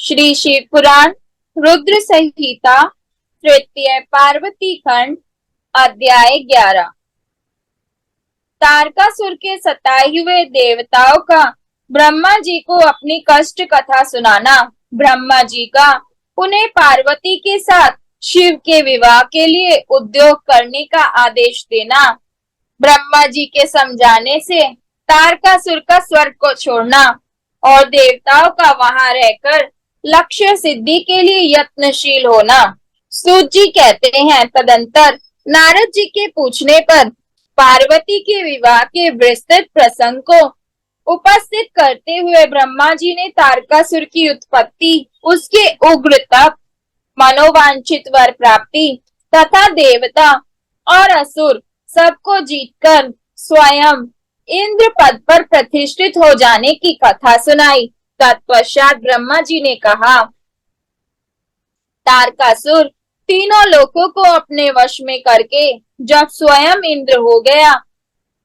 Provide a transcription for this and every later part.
श्री शिव पुराण रुद्र संहिता तृतीय पार्वती खंड अध्याय 11। तारकासुर के सताए हुए देवताओं का ब्रह्मा जी को अपनी कष्ट कथा सुनाना। ब्रह्मा जी का उन्हें पार्वती के साथ शिव के विवाह के लिए उद्योग करने का आदेश देना। ब्रह्मा जी के समझाने से तारकासुर का स्वर्ग को छोड़ना और देवताओं का वहां रहकर लक्ष्य सिद्धि के लिए यत्नशील होना। सूत जी कहते हैं, तदंतर नारद जी के पूछने पर पार्वती के विवाह के विस्तृत प्रसंग को उपस्थित करते हुए ब्रह्मा जी ने तारकासुर की उत्पत्ति, उसके उग्र तप, मनोवांछित वर प्राप्ति तथा देवता और असुर सबको जीतकर स्वयं इंद्र पद पर प्रतिष्ठित हो जाने की कथा सुनाई। तत्पश्चात ब्रह्मा जी ने कहा, तारकासुर तीनों लोकों को अपने वश में करके जब स्वयं इंद्र हो गया,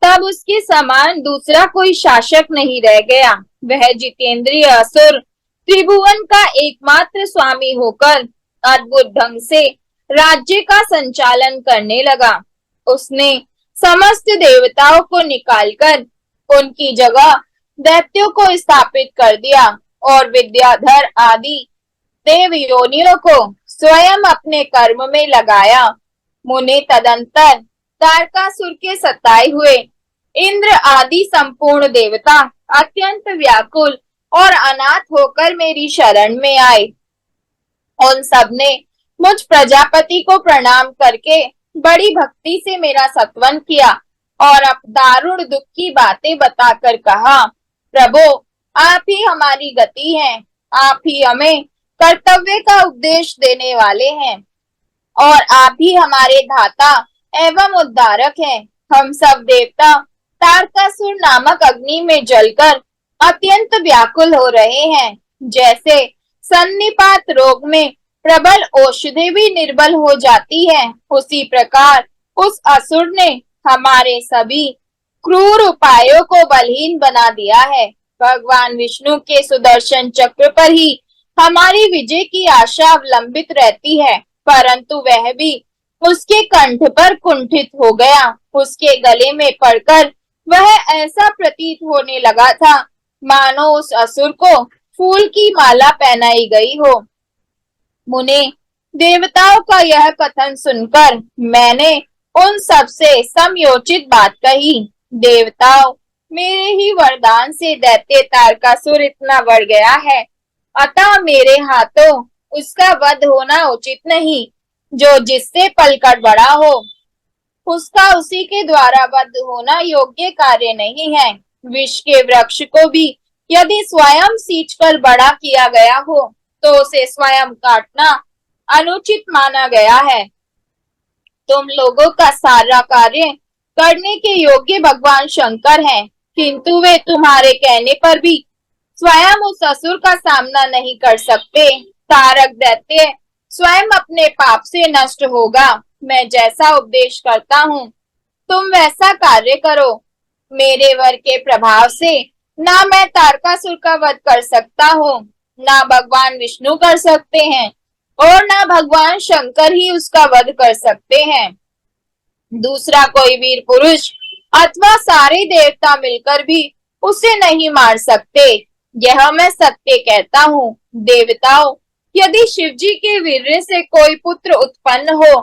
तब उसके समान दूसरा कोई शासक नहीं रह गया। वह जितेंद्रिय असुर त्रिभुवन का एकमात्र स्वामी होकर अद्भुत ढंग से राज्य का संचालन करने लगा। उसने समस्त देवताओं को निकालकर उनकी जगह दैत्यों को स्थापित कर दिया और विद्याधर आदि देव योनियों को स्वयं अपने कर्म में लगाया। मुने तदंतर तारकासुर के सताए हुए इंद्र आदि संपूर्ण देवता अत्यंत व्याकुल और अनाथ होकर मेरी शरण में आए। उन सब ने मुझ प्रजापति को प्रणाम करके बड़ी भक्ति से मेरा सत्वन किया और अब दारुण दुख की बातें बताकर कहा, प्रभु आप ही हमारी गति हैं, आप ही हमें कर्तव्य का उपदेश देने वाले हैं और आप ही हमारे धाता एवं उद्धारक हैं। हम सब देवता तारकासुर नामक अग्नि में जलकर अत्यंत व्याकुल हो रहे हैं। जैसे सन्निपात रोग में प्रबल औषधि भी निर्बल हो जाती है, उसी प्रकार उस असुर ने हमारे सभी क्रूर उपायों को बलहीन बना दिया है। भगवान विष्णु के सुदर्शन चक्र पर ही हमारी विजय की आशा अवलंबित रहती है, परंतु वह भी उसके कंठ पर कुंठित हो गया। उसके गले में पड़कर वह ऐसा प्रतीत होने लगा था मानो उस असुर को फूल की माला पहनाई गई हो। मुने देवताओं का यह कथन सुनकर मैंने उन सब से समयोचित बात कही। देवताओं, मेरे ही वरदान से दैत्य तारकासुर इतना बढ़ गया है, अतः मेरे हाथों उसका वध होना उचित नहीं। जो जिससे पलकर बड़ा हो उसका उसी के द्वारा वध होना योग्य कार्य नहीं है। विष के वृक्ष को भी यदि स्वयं सींचकर बड़ा किया गया हो तो उसे स्वयं काटना अनुचित माना गया है। तुम लोगों का सारा कार्य करने के योग्य भगवान शंकर हैं, किंतु वे तुम्हारे कहने पर भी स्वयं उस असुर का सामना नहीं कर सकते। तारक दैत्य स्वयं अपने पाप से नष्ट होगा। मैं जैसा उपदेश करता हूँ तुम वैसा कार्य करो। मेरे वर के प्रभाव से ना मैं तारकासुर का वध कर सकता हूँ, ना भगवान विष्णु कर सकते हैं और ना भगवान शंकर ही उसका वध कर सकते हैं। दूसरा कोई वीर पुरुष अथवा सारे देवता मिलकर भी उसे नहीं मार सकते। यह मैं सत्य कहता हूँ। देवताओं, यदि शिव जी के वीर्य से कोई पुत्र उत्पन्न हो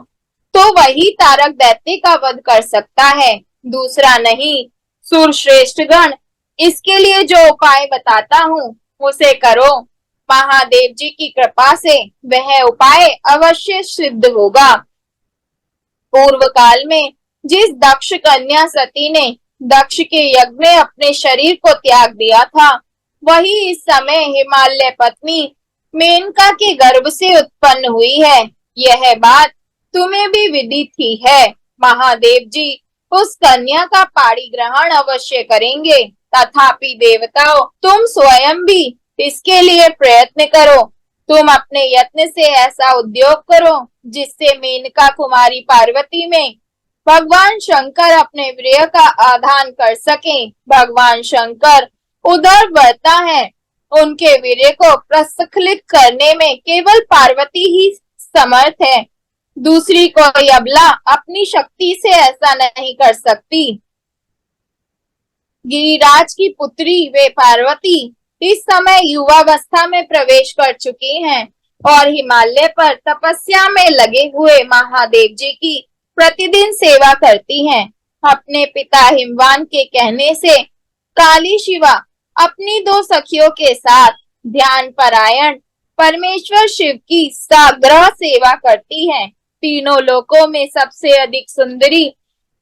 तो वही तारक दैत्य का वध कर सकता है, दूसरा नहीं। सुरश्रेष्ठ गण, इसके लिए जो उपाय बताता हूँ उसे करो। महादेव जी की कृपा से वह उपाय अवश्य सिद्ध होगा। पूर्व काल में जिस दक्ष कन्या सती ने दक्ष के यज्ञ में अपने शरीर को त्याग दिया था, वही इस समय हिमालय पत्नी मेनका के गर्भ से उत्पन्न हुई है। यह बात तुम्हें भी विदित ही है। महादेव जी उस कन्या का पाणी ग्रहण अवश्य करेंगे। तथापि देवताओं, तुम स्वयं भी इसके लिए प्रयत्न करो। तुम अपने यत्न से ऐसा उद्योग करो जिससे मेनका कुमारी पार्वती में भगवान शंकर अपने प्रिय का आधान कर सके। भगवान शंकर उधर बढ़ता है, उनके वीर्य को प्रस्खलित करने में केवल पार्वती ही समर्थ है। दूसरी कोई अबला अपनी शक्ति से ऐसा नहीं कर सकती। गिरिराज की पुत्री वे पार्वती इस समय युवावस्था में प्रवेश कर चुकी हैं और हिमालय पर तपस्या में लगे हुए महादेव जी की प्रतिदिन सेवा करती हैं। अपने पिता हिमवान के कहने से काली शिवा अपनी दो सखियों के साथ ध्यान परायण परमेश्वर शिव की साग्रह सेवा करती हैं। तीनों लोकों में सबसे अधिक सुंदरी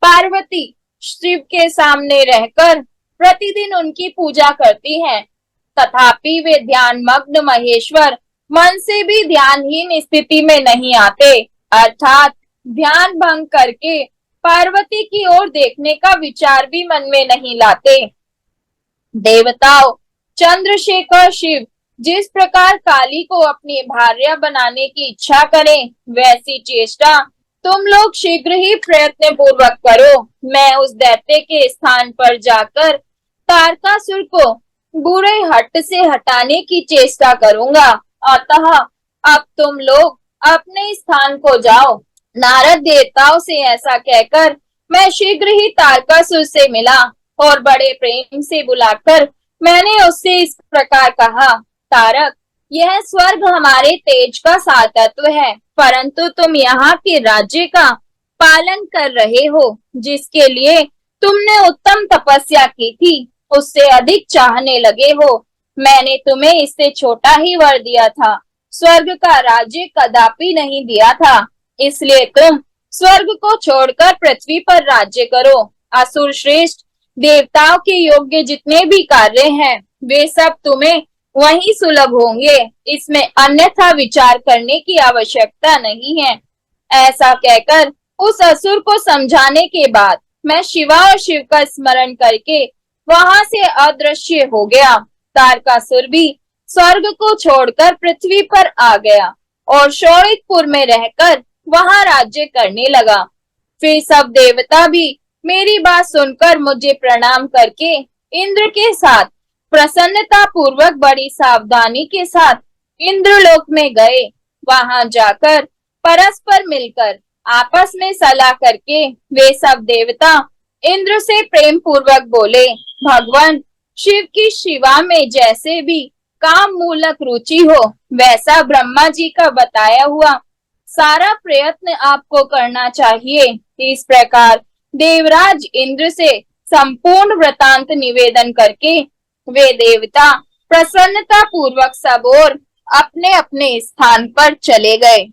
पार्वती शिव के सामने रहकर प्रतिदिन उनकी पूजा करती हैं। तथापि वे ध्यान मग्न महेश्वर मन से भी ध्यानहीन स्थिति में नहीं आते, अर्थात ध्यान भंग करके पार्वती की ओर देखने का विचार भी मन में नहीं लाते। देवताओं, चंद्रशेखर शिव जिस प्रकार काली को अपनी भार्या बनाने की इच्छा करें, वैसी चेष्टा तुम लोग शीघ्र ही प्रयत्न पूर्वक करो। मैं उस दैत्य के स्थान पर जाकर तारकासुर को बुरे हट से हटाने की चेष्टा करूंगा। अतः अब तुम लोग अपने स्थान को जाओ। नारद देवताओं से ऐसा कहकर मैं शीघ्र ही तारकासुर से मिला और बड़े प्रेम से बुलाकर मैंने उससे इस प्रकार कहा, तारक, यह स्वर्ग हमारे तेज का सातत्व है, परंतु तुम यहाँ के राज्य का पालन कर रहे हो, जिसके लिए तुमने उत्तम तपस्या की थी, उससे अधिक चाहने लगे हो। मैंने तुम्हें इससे छोटा ही वर दिया था, स्वर्ग का राज्य कदापि नहीं दिया था, इसलिए तुम स्वर्ग को छोड़कर पृथ्वी पर राज्य करो। असुर श्रेष्ठ देवताओं के योग्य जितने भी कार्य हैं, वे सब तुम्हें वही सुलभ होंगे, इसमें अन्यथा विचार करने की आवश्यकता नहीं है। ऐसा कहकर उस असुर को समझाने के बाद मैं शिवा और शिव का स्मरण करके वहां से अदृश्य हो गया। तारकासुर भी स्वर्ग को छोड़कर पृथ्वी पर आ गया और शोणितपुर में रहकर वहां राज्य करने लगा। फिर सब देवता भी मेरी बात सुनकर मुझे प्रणाम करके इंद्र के साथ प्रसन्नता पूर्वक बड़ी सावधानी के साथ इंद्रलोक में गए। वहां जाकर परस्पर मिलकर आपस में सलाह करके वे सब देवता इंद्र से प्रेम पूर्वक बोले, भगवान शिव की शिवा में जैसे भी काम मूलक रुचि हो, वैसा ब्रह्मा जी का बताया हुआ सारा प्रयत्न आपको करना चाहिए। इस प्रकार देवराज इंद्र से संपूर्ण वृतांत निवेदन करके वे देवता प्रसन्नता पूर्वक सब और अपने अपने स्थान पर चले गए।